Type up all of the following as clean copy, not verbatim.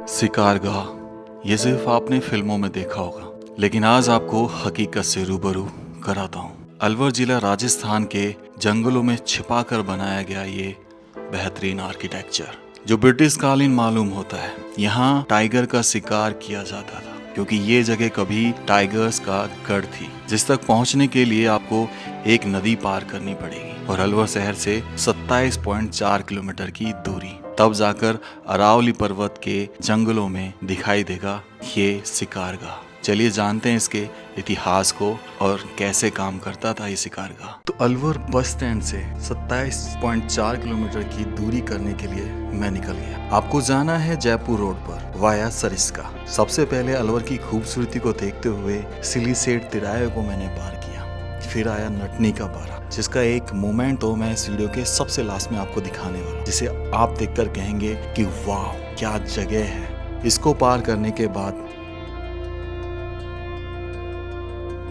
शिकारगाह ये सिर्फ आपने फिल्मों में देखा होगा, लेकिन आज आपको हकीकत से रूबरू कराता हूँ। अलवर जिला राजस्थान के जंगलों में छिपा कर बनाया गया ये बेहतरीन आर्किटेक्चर जो ब्रिटिश कालीन मालूम होता है। यहाँ टाइगर का शिकार किया जाता था क्योंकि ये जगह कभी टाइगर्स का गढ़ थी, जिस तक पहुँचने के लिए आपको एक नदी पार करनी पड़ेगी और अलवर शहर से 27.4 किलोमीटर की दूरी, तब जाकर अरावली पर्वत के जंगलों में दिखाई देगा ये शिकारगाह। चलिए जानते हैं इसके इतिहास को और कैसे काम करता था ये शिकारगाह। तो अलवर बस स्टैंड से 27.4 किलोमीटर की दूरी करने के लिए मैं निकल गया। आपको जाना है जयपुर रोड पर वाया सरिस्का। सबसे पहले अलवर की खूबसूरती को देखते हुए सिलीसेट तिराहे को मैंने पार किया, फिर आया नटनी का पारा, जिसका एक मोमेंट तो मैं इस वीडियो के सबसे लास्ट में आपको दिखाने वाला, जिसे आप देखकर कहेंगे कि वाह क्या जगह है। इसको पार करने के बाद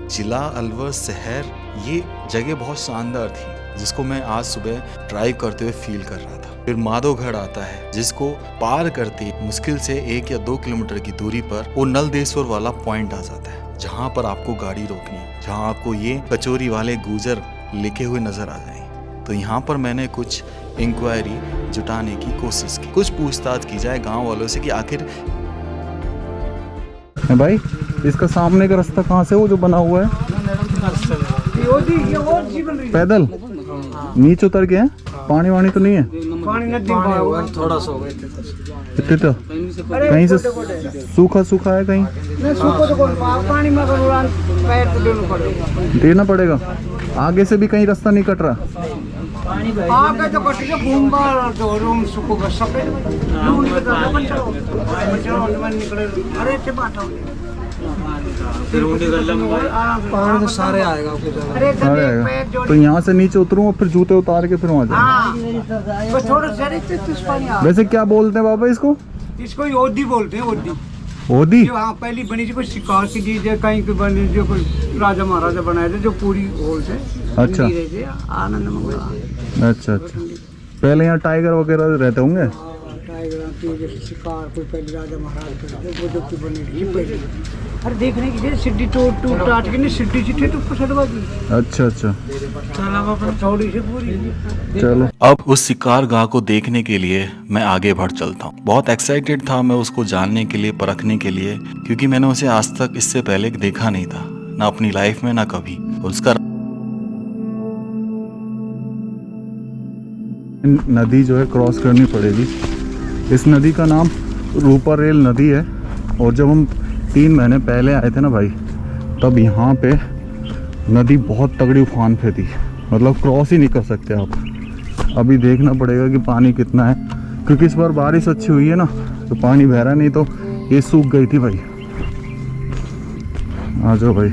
जिला अलवर शहर, ये जगह बहुत शानदार थी जिसको मैं आज सुबह ड्राइव करते हुए फील कर रहा था। फिर माधोगढ़ आता है जिसको पार करते मुश्किल से 1 या 2 किलोमीटर की दूरी पर वो नलदेश्वर वाला पॉइंट आ जाता है, जहाँ पर आपको गाड़ी रोकनी है, जहाँ आपको ये कचोरी वाले गुजर लिखे हुए नजर आ जाएंगे। तो यहाँ पर मैंने कुछ इंक्वायरी जुटाने की कोशिश की, कुछ पूछताछ की जाए गांव वालों से कि आखिर भाई इसका सामने का रास्ता कहाँ से वो जो बना हुआ है पैदल नीचे उतर के है? पानी वानी तो नहीं है? पानी थोड़ा सा इतने तो कहीं से सूखा सूखा है, कहीं पानी में पैर तो देना पड़ेगा। आगे से भी कहीं रास्ता नहीं कट रहा? आगे तो कट के घूमबा तो रूम सुको का सफेद लून के तो निकले। अरे के बात हो पानी तो सारे आएगा। अरे आएगा तो यहाँ से नीचे उतरूँ और फिर जूते उतार के फिर वहाँ जाऊँ। वैसे क्या बोलते हैं बाबा इसको? इसको ओदी बोलते हैं। ओदी ओदी? हाँ, पहली बनी थी कोई शिकार की चीज है, कहीं की बनी जो कोई राजा महाराजा बनाए थे, जो पूरी होल से अच्छा आनंद मंगला। अच्छा। पहले यहाँ टाइगर वगैरह रहते होंगे? टाइगर की जैसे शिकार कोई पहले राजा महाराज के वो जो की बनी थी पहले। अरे देखने की जैसे सिड्डी टूट टाट के नहीं, सिड्डी चिट्ठी तो पसंदवा की। अच्छा थोड़ी सी पूरी। चलो अब उस शिकारगाह को देखने के लिए मैं आगे बढ़ चलता हूँ। बहुत एक्साइटेड था मैं उसको जानने के लिए, परखने के लिए, क्योंकि मैंने उसे आज तक इससे पहले देखा नहीं था, ना अपनी लाइफ में ना कभी। उसका नदी जो है क्रॉस करनी पड़ेगी। इस नदी का नाम रूपारेल नदी है। और जब हम 3 महीने पहले आए थे ना भाई, तब यहाँ पे नदी बहुत तगड़ी उफान पे थी, मतलब क्रॉस ही नहीं कर सकते आप। अभी देखना पड़ेगा कि पानी कितना है, क्योंकि इस बार बारिश अच्छी हुई है ना, तो पानी बह रहा, नहीं तो ये सूख गई थी भाई। आ जाओ भाई,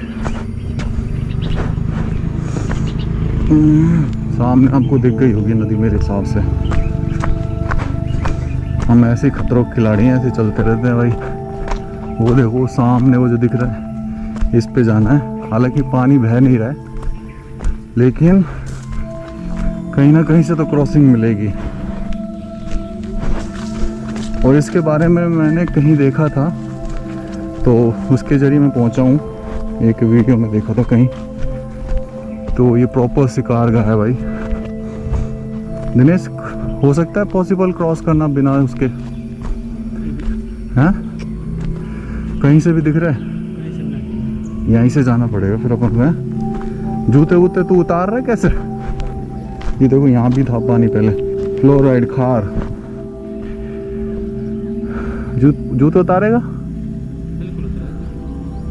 सामने आपको दिख गई होगी नदी मेरे हिसाब से। हम ऐसे खतरों के खिलाड़ी हैं, ऐसे चलते रहते हैं भाई। वो देखो सामने वो जो दिख रहा है, इस पे जाना है। हालांकि पानी बह नहीं रहा है, लेकिन कहीं ना कहीं से तो क्रॉसिंग मिलेगी। और इसके बारे में मैंने कहीं देखा था, तो उसके जरिए मैं पहुंचा हूँ। एक वीडियो में देखा था कहीं, तो ये प्रॉपर शिकारगाह है भाई। दिनेश, हो सकता है पॉसिबल क्रॉस करना बिना उसके? हैं? कहीं से भी दिख रहा है? यहीं से जाना पड़ेगा फिर अपन में। जूते वूते तू उतार रहा है कैसे? ये देखो यहाँ भी था पानी पहले, फ्लोराइड खार। जूते उतारेगा?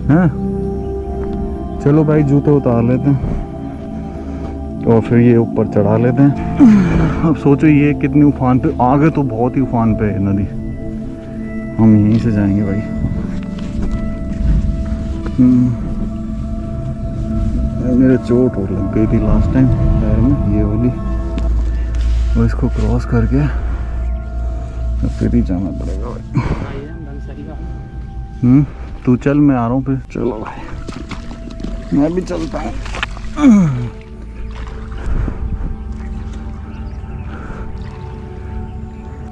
हैं? चलो भाई जूते उतार लेते हैं और फिर ये ऊपर चढ़ा लेते हैं। अब सोचो ये कितनी उफान पे, आगे तो बहुत ही उफान पे है नदी। हम यहीं से जाएंगे भाई। मेरे चोट और लग गई थी लास्ट टाइम पैर में, ये वाली। और इसको क्रॉस करके फिर ही जाना पड़ेगा भाई। तू चल, मैं आ रहा हूँ फिर। चलो भाई मैं भी चलता हूँ।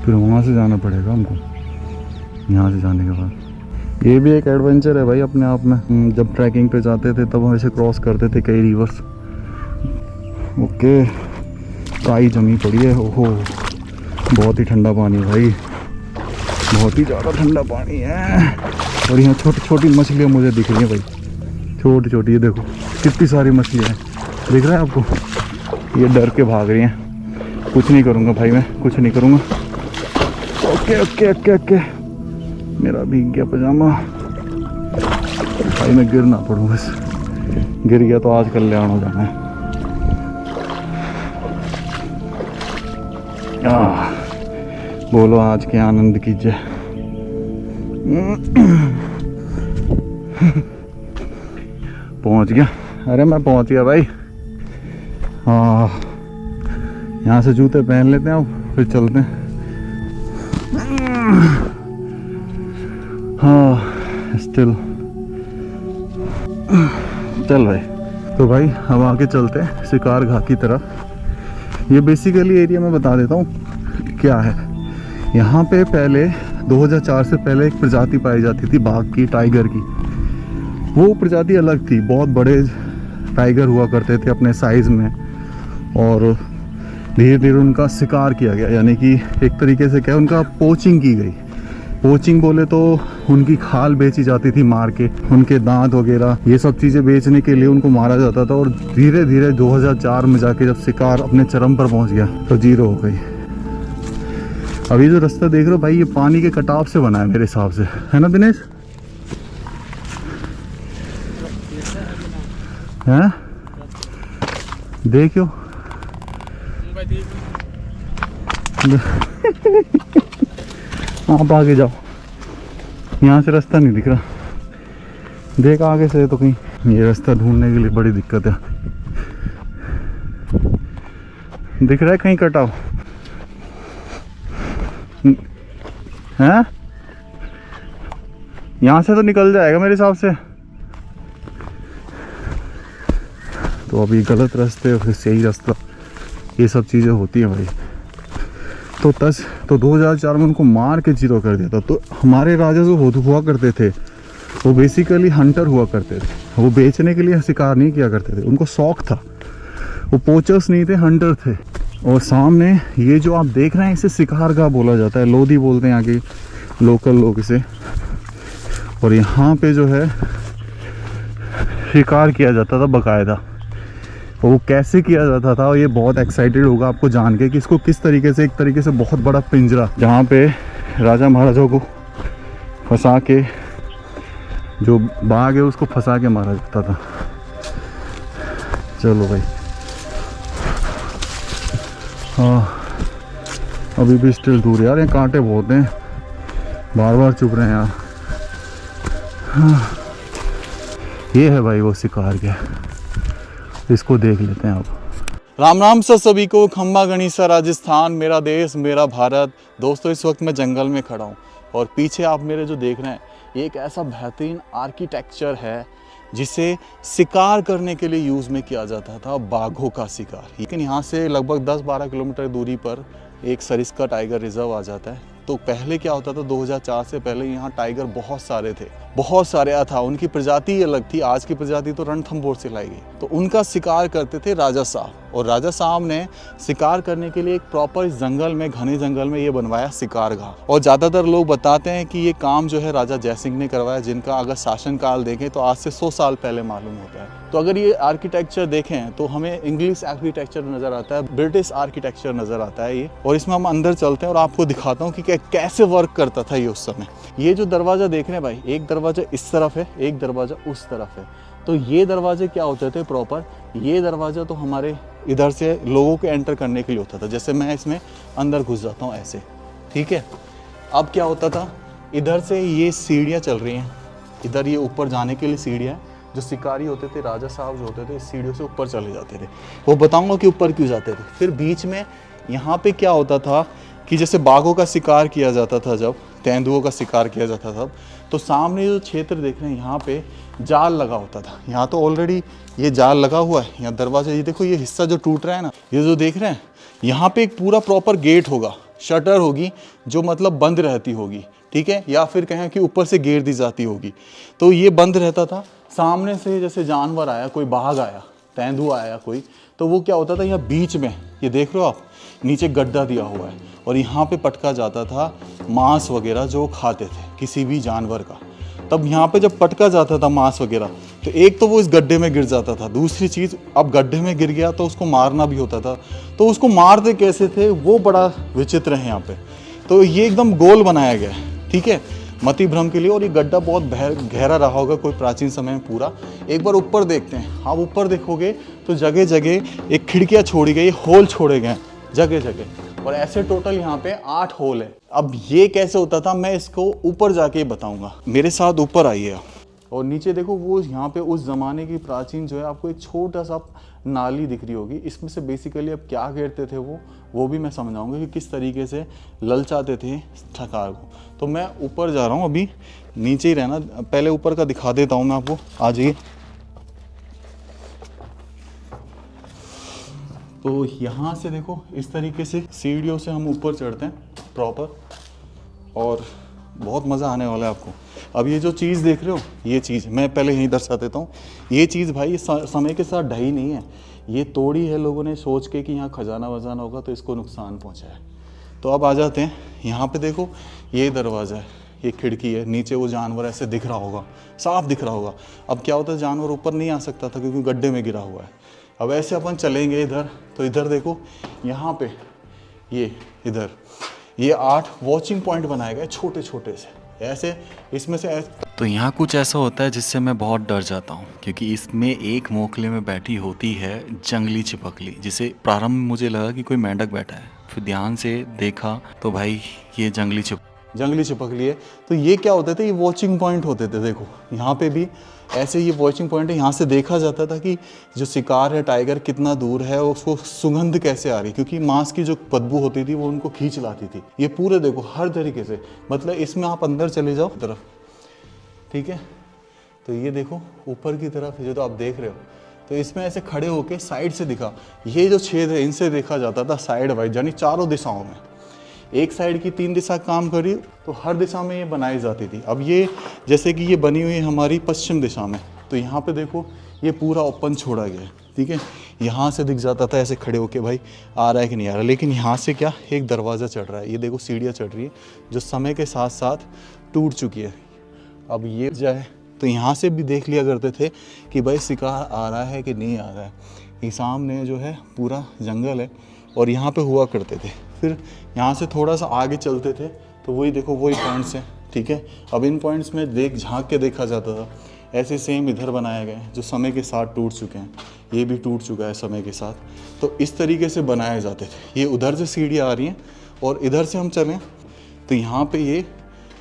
फिर वहाँ से जाना पड़ेगा हमको। यहाँ से जाने के बाद। ये भी एक एडवेंचर है भाई अपने आप में। जब ट्रैकिंग पे जाते थे तब हम ऐसे क्रॉस करते थे कई रिवर्स। ओके, काई जमी पड़ी है। ओहो, बहुत ही ठंडा पानी भाई, बहुत ही ज़्यादा ठंडा पानी है। और यहाँ छोटी छोटी मछलियाँ मुझे दिख रही हैं भाई, छोटी छोटी। ये देखो कितनी सारी मछलियाँ हैं, दिख रहा है आपको? ये डर के भाग रही हैं। कुछ नहीं करूँगा भाई, मैं कुछ नहीं करूँगा। ओके ओके ओके ओके, मेरा भीग गया पजामा भाई, मैं गिर ना पड़ूँ बस। गिर गया तो आज कल्याण हो जाना है। बोलो आज के आनंद की जय। पहुंच गया, अरे मैं पहुंच गया भाई। हाँ, यहाँ से जूते पहन लेते हैं, अब फिर चलते हैं। हाँ स्टिल, चल भाई। तो भाई अब आगे चलते हैं शिकार घाट की तरफ। ये बेसिकली एरिया मैं बता देता हूँ क्या है। यहाँ पे पहले 2004 से पहले एक प्रजाति पाई जाती थी बाघ की, टाइगर की। वो प्रजाति अलग थी, बहुत बड़े टाइगर हुआ करते थे अपने साइज़ में, और धीरे धीरे उनका शिकार किया गया, यानी कि एक तरीके से क्या उनका पोचिंग की गई। पोचिंग बोले तो उनकी खाल बेची जाती थी मार के, उनके दांत वगैरह ये सब चीज़ें बेचने के लिए उनको मारा जाता था। और धीरे धीरे 2004 में जाके जब शिकार अपने चरम पर पहुंच गया तो जीरो हो गई। अभी जो रास्ता देख रहे हो भाई, ये पानी के कटाव से बना है मेरे हिसाब से, है ना दिनेश? हैं? देखियो आप आगे जाओ, यहाँ से रास्ता नहीं दिख रहा। देख आगे से तो कहीं, ये रास्ता ढूंढने के लिए बड़ी दिक्कत है। दिख रहा है कहीं कटाव? हैं? यहाँ से तो निकल जाएगा मेरे हिसाब से। तो अभी गलत रास्ते फिर सही रास्ता, ये सब चीज़ें होती हैं भाई। तो 2004 में उनको मार के जीरो कर दिया था। तो हमारे राजा जो हुआ करते थे वो बेसिकली हंटर हुआ करते थे, वो बेचने के लिए शिकार नहीं किया करते थे, उनको शौक था। वो पोचर्स नहीं थे, हंटर थे। और सामने ये जो आप देख रहे हैं इसे शिकार गाह बोला जाता है, लोधी बोलते हैं यहाँ के लोकल लोग इसे। और यहाँ पे जो है शिकार किया जाता था बाकायदा। वो कैसे किया जाता था, और ये बहुत एक्साइटेड होगा आपको जान के कि इसको किस तरीके से, एक तरीके से बहुत बड़ा पिंजरा जहाँ पे राजा महाराजाओं को फंसा के, जो बाघ है उसको फंसा के मारा जाता था। चलो भाई, हाँ अभी भी स्टिल दूर यार, ये कांटे बहुत हैं, बार बार चुभ रहे हैं यार। हाँ, ये है भाई वो शिकार गया, इसको देख लेते हैं आप। राम राम सर सभी को, खम्बा गणिसा राजस्थान, मेरा देश मेरा भारत। दोस्तों इस वक्त मैं जंगल में खड़ा हूँ और पीछे आप मेरे जो देख रहे हैं ये एक ऐसा बेहतरीन आर्किटेक्चर है जिसे शिकार करने के लिए यूज़ में किया जाता था, बाघों का शिकार। लेकिन यहाँ से लगभग 10-12 किलोमीटर दूरी पर एक सरिस्का टाइगर रिजर्व आ जाता है। तो पहले क्या होता था, 2004 से पहले यहाँ टाइगर बहुत सारे थे, बहुत सारे था। उनकी प्रजाति अलग थी, आज की प्रजाति तो रणथंभौर से लाई गई। तो उनका शिकार करते थे राजा साहब, और राजा साहब ने शिकार करने के लिए एक प्रॉपर इस जंगल में, घने जंगल में ये बनवाया शिकार गाह। और ज़्यादातर लोग बताते हैं कि ये काम जो है राजा जयसिंह ने करवाया, जिनका अगर शासनकाल देखें तो आज से 100 साल पहले मालूम होता है। तो अगर ये आर्किटेक्चर देखें तो हमें इंग्लिश आर्किटेक्चर नज़र आता है, ब्रिटिश आर्किटेक्चर नज़र आता है ये। और इसमें हम अंदर चलते हैं और आपको दिखाता हूँ कि कैसे वर्क करता था ये उस समय। ये जो दरवाज़ा देख रहे हैं भाई, एक दरवाज़ा इस तरफ है, एक दरवाज़ा उस तरफ है। तो ये दरवाजे क्या होते थे प्रॉपर, ये दरवाज़ा तो हमारे इधर से लोगों के एंटर करने के लिए होता था। जैसे मैं इसमें अंदर घुस जाता हूँ ऐसे, ठीक है। अब क्या होता था, इधर से ये सीढ़ियाँ चल रही हैं, इधर ये ऊपर जाने के लिए सीढ़ियाँ हैं। जो शिकारी होते थे, राजा साहब जो होते थे, इस सीढ़ियों से ऊपर चले जाते थे। वो बताऊँगा कि ऊपर क्यों जाते थे। फिर बीच में यहाँ पे क्या होता था कि जैसे बाघों का शिकार किया जाता था, जब तेंदुओं का शिकार किया जाता था, तो सामने जो क्षेत्र देख रहे हैं यहाँ पे जाल लगा होता था। यहाँ तो ऑलरेडी ये जाल लगा हुआ है, यहाँ दरवाजा, ये देखो ये हिस्सा जो टूट रहा है ना, ये जो देख रहे हैं, यहाँ पे एक पूरा प्रॉपर गेट होगा, शटर होगी जो मतलब बंद रहती होगी, ठीक है, या फिर कहें कि ऊपर से घेर दी जाती होगी। तो ये बंद रहता था। सामने से जैसे जानवर आया, कोई बाघ आया, तेंदुआ आया कोई, तो वो क्या होता था, यहाँ बीच में ये देख रहे हो आप, नीचे गड्ढा दिया हुआ है और यहाँ पे पटका जाता था मांस वगैरह जो खाते थे किसी भी जानवर का। तब यहाँ पे जब पटका जाता था मांस वगैरह, तो एक तो वो इस गड्ढे में गिर जाता था, दूसरी चीज़ अब गड्ढे में गिर गया तो उसको मारना भी होता था। तो उसको मारते कैसे थे वो बड़ा विचित्र है यहाँ पे। तो ये एकदम गोल बनाया गया है, ठीक है, मति भ्रम के लिए। और ये गड्ढा बहुत गहरा रहा होगा कोई प्राचीन समय में पूरा। एक बार ऊपर देखते हैं, आप ऊपर देखोगे तो जगह जगह एक खिड़कियाँ छोड़ी गई, होल छोड़े गए जगह जगह, और ऐसे टोटल यहाँ पे 8 होल है। अब ये कैसे होता था मैं इसको ऊपर जाके बताऊंगा, मेरे साथ ऊपर आइए। और नीचे देखो वो यहाँ पे उस ज़माने की प्राचीन जो है आपको एक छोटा सा नाली दिख रही होगी, इसमें से बेसिकली अब क्या घेरते थे वो भी मैं समझाऊंगा कि किस तरीके से ललचाते थे ठकार को। तो मैं ऊपर जा रहा हूँ, अभी नीचे ही रहना, पहले ऊपर का दिखा देता हूँ मैं आपको, आ जाइए। तो यहाँ से देखो इस तरीके से सीढ़ियों से हम ऊपर चढ़ते हैं प्रॉपर, और बहुत मज़ा आने वाला है आपको। अब ये जो चीज़ देख रहे हो, ये चीज़ मैं पहले यहीं दर्शा देता हूँ। ये चीज़ भाई समय के साथ ढही नहीं है, ये तोड़ी है लोगों ने सोच के कि यहाँ खजाना वजाना होगा तो इसको नुकसान पहुँचा है। तो अब आ जाते हैं यहाँ पे, देखो ये दरवाज़ा है, ये खिड़की है, नीचे वो जानवर ऐसे दिख रहा होगा, साफ दिख रहा होगा। अब क्या होता है, जानवर ऊपर नहीं आ सकता था क्योंकि गड्ढे में गिरा हुआ है। अब ऐसे अपन चलेंगे इधर, तो इधर देखो यहाँ पे ये इधर ये 8 वॉचिंग पॉइंट बनाए गए छोटे छोटे से, ऐसे इसमें से तो यहाँ कुछ ऐसा होता है जिससे मैं बहुत डर जाता हूँ, क्योंकि इसमें एक मोखले में बैठी होती है जंगली चिपकली, जिसे प्रारंभ में मुझे लगा कि कोई मेंढक बैठा है, फिर ध्यान से देखा तो भाई ये जंगली चिपकली है। तो ये क्या होते थे, ये वॉचिंग पॉइंट होते थे। देखो यहाँ पे भी ऐसे ये वॉचिंग पॉइंट है, यहाँ से देखा जाता था कि जो शिकार है टाइगर कितना दूर है और उसको सुगंध कैसे आ रही, क्योंकि मांस की जो बदबू होती थी वो उनको खींच लाती थी। ये पूरे देखो हर तरीके से, मतलब इसमें आप अंदर चले जाओ तरफ, ठीक है। तो ये देखो ऊपर की तरफ जो तो आप देख रहे हो, तो इसमें ऐसे खड़े होके साइड से दिखा, ये जो छेद है इनसे देखा जाता था साइड वाइज, यानी चारों दिशाओं में। एक साइड की 3 दिशा काम करी तो हर दिशा में ये बनाई जाती थी। अब ये जैसे कि ये बनी हुई है हमारी पश्चिम दिशा में, तो यहाँ पे देखो ये पूरा ओपन छोड़ा गया है, ठीक है। यहाँ से दिख जाता था ऐसे खड़े होके भाई आ रहा है कि नहीं आ रहा, लेकिन यहाँ से क्या एक दरवाज़ा चढ़ रहा है, ये देखो सीढ़ियाँ चढ़ रही है जो समय के साथ साथ टूट चुकी है। अब ये जाए तो यहाँ से भी देख लिया करते थे कि भाई शिकार आ रहा है कि नहीं आ रहा है। ये सामने जो है पूरा जंगल है और यहाँ पे हुआ करते थे। फिर यहाँ से थोड़ा सा आगे चलते थे तो वही देखो वही पॉइंट्स हैं, ठीक है। अब इन पॉइंट्स में झांक के देखा जाता था। ऐसे सेम इधर बनाए गए जो समय के साथ टूट चुके हैं, ये भी टूट चुका है समय के साथ। तो इस तरीके से बनाए जाते थे। ये उधर से सीढ़ियाँ आ रही हैं और इधर से हम चलें तो यहाँ पे ये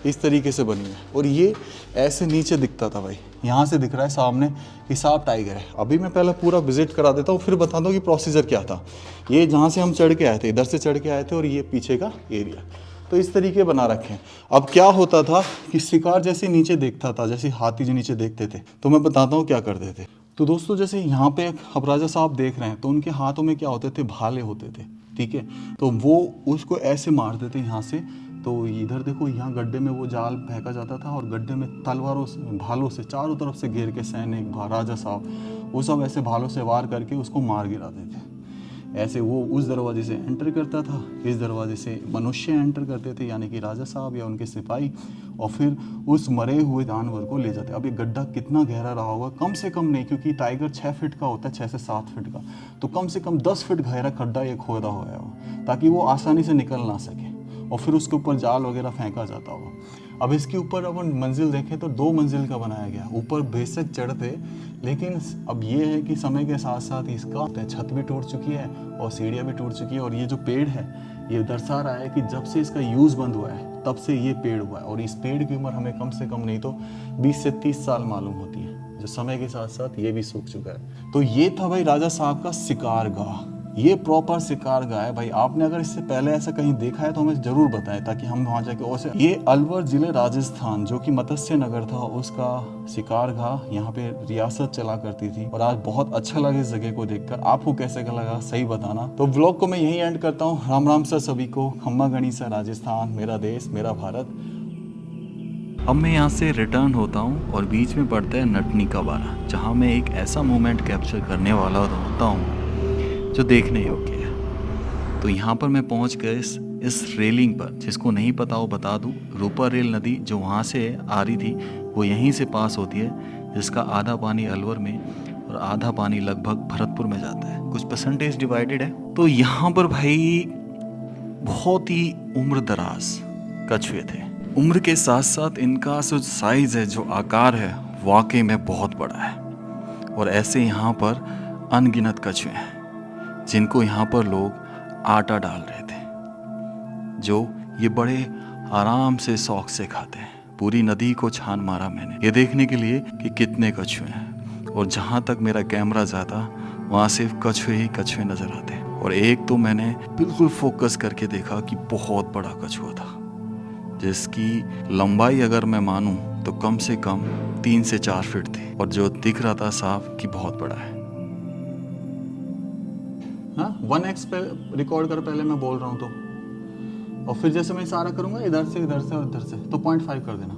इस तरीके से बनी है और ये ऐसे नीचे दिखता था भाई, यहाँ से दिख रहा है सामने कि साफ टाइगर है। अभी मैं पहले पूरा विजिट करा देता हूँ फिर बताता हूँ कि प्रोसीजर क्या था। ये जहाँ से हम चढ़ के आए थे, इधर से चढ़ के आए थे और ये पीछे का एरिया, तो इस तरीके बना रखे हैं। अब क्या होता था कि शिकार जैसे नीचे देखता था, जैसे हाथी जो नीचे देखते थे, तो मैं बताता हूँ क्या करते थे। तो दोस्तों जैसे यहाँ पे अब राजा साहब देख रहे हैं तो उनके हाथों में क्या होते थे, भाले होते थे, ठीक है। तो वो उसको ऐसे मारते थे यहाँ से। तो इधर देखो यहाँ गड्ढे में वो जाल फेंका जाता था और गड्ढे में तलवारों से भालों से चारों तरफ से घेर के सैनिक राजा साहब वो सब ऐसे भालों से वार करके उसको मार गिराते थे। ऐसे वो उस दरवाजे से एंटर करता था, इस दरवाजे से मनुष्य एंटर करते थे यानी कि राजा साहब या उनके सिपाही, और फिर उस मरे हुए जानवर को ले जाते। अब ये गड्ढा कितना गहरा रहा होगा, कम से कम नहीं, क्योंकि टाइगर 6 फीट का होता है, 6 से 7 फीट का, तो कम से कम 10 फीट गहरा खड्डा ये खोदा हुआ है वो, ताकि वो आसानी से निकल ना सके। और फिर उसके ऊपर जाल वगैरह फेंका जाता होगा। अब इसके ऊपर अपन मंजिल देखें तो 2 मंजिल का बनाया गया, ऊपर बेशक चढ़ते, लेकिन अब ये है कि समय के साथ साथ इसका छत भी टूट चुकी है और सीढ़ियाँ भी टूट चुकी है। और ये जो पेड़ है ये दर्शा रहा है कि जब से इसका यूज़ बंद हुआ है तब से ये पेड़ हुआ है, और इस पेड़ की उम्र हमें कम से कम नहीं तो 20 से 30 साल मालूम होती है, जो समय के साथ साथ ये भी सूख चुका है। तो ये था भाई राजा साहब का शिकार गाह, ये प्रॉपर शिकार गाह है भाई। आपने अगर इससे पहले ऐसा कहीं देखा है तो हमें जरूर बताएं ताकि हम वहाँ जाके और ये अलवर जिले राजस्थान जो कि मत्स्य नगर था उसका शिकार गाह यहाँ पे रियासत चला करती थी। और आज बहुत अच्छा लगा इस जगह को देखकर। आपको कैसे लगा सही बताना। तो व्लॉग को मैं यही एंड करता हूँ। राम राम सर सभी को। खम्मा गणिसा राजस्थान, मेरा देश मेरा भारत। अब मैं यहाँ से रिटर्न होता हूँ और बीच में पड़ता है नटनी का बारा, जहाँ मैं एक ऐसा मोमेंट कैप्चर करने वाला होता हूँ जो देखने योग्य है। तो यहाँ पर मैं पहुँच गए इस रेलिंग पर। जिसको नहीं पता हो बता दूँ, रूपा रेल नदी जो वहाँ से आ रही थी वो यहीं से पास होती है, जिसका आधा पानी अलवर में और आधा पानी लगभग भरतपुर में जाता है। कुछ परसेंटेज डिवाइडेड है। तो यहाँ पर भाई बहुत ही उम्र दराज कछुए थे। उम्र के साथ साथ इनका जो साइज है, जो आकार है, वाकई में बहुत बड़ा है। और ऐसे यहाँ पर अनगिनत कछुए हैं जिनको यहाँ पर लोग आटा डाल रहे थे, जो ये बड़े आराम से शौक से खाते हैं। पूरी नदी को छान मारा मैंने ये देखने के लिए कि कितने कछुए हैं, और जहाँ तक मेरा कैमरा जाता वहाँ सिर्फ कछुए ही कछुए नजर आते। और एक तो मैंने बिल्कुल फोकस करके देखा कि बहुत बड़ा कछुआ था, जिसकी लंबाई अगर मैं मानूं तो कम से कम 3 से 4 फीट थी, और जो दिख रहा था साफ कि बहुत बड़ा है। हाँ, 1x पे रिकॉर्ड कर, पहले मैं बोल रहा हूँ तो, और फिर जैसे मैं इशारा करूंगा इधर से और इधर से तो 0.5 कर देना।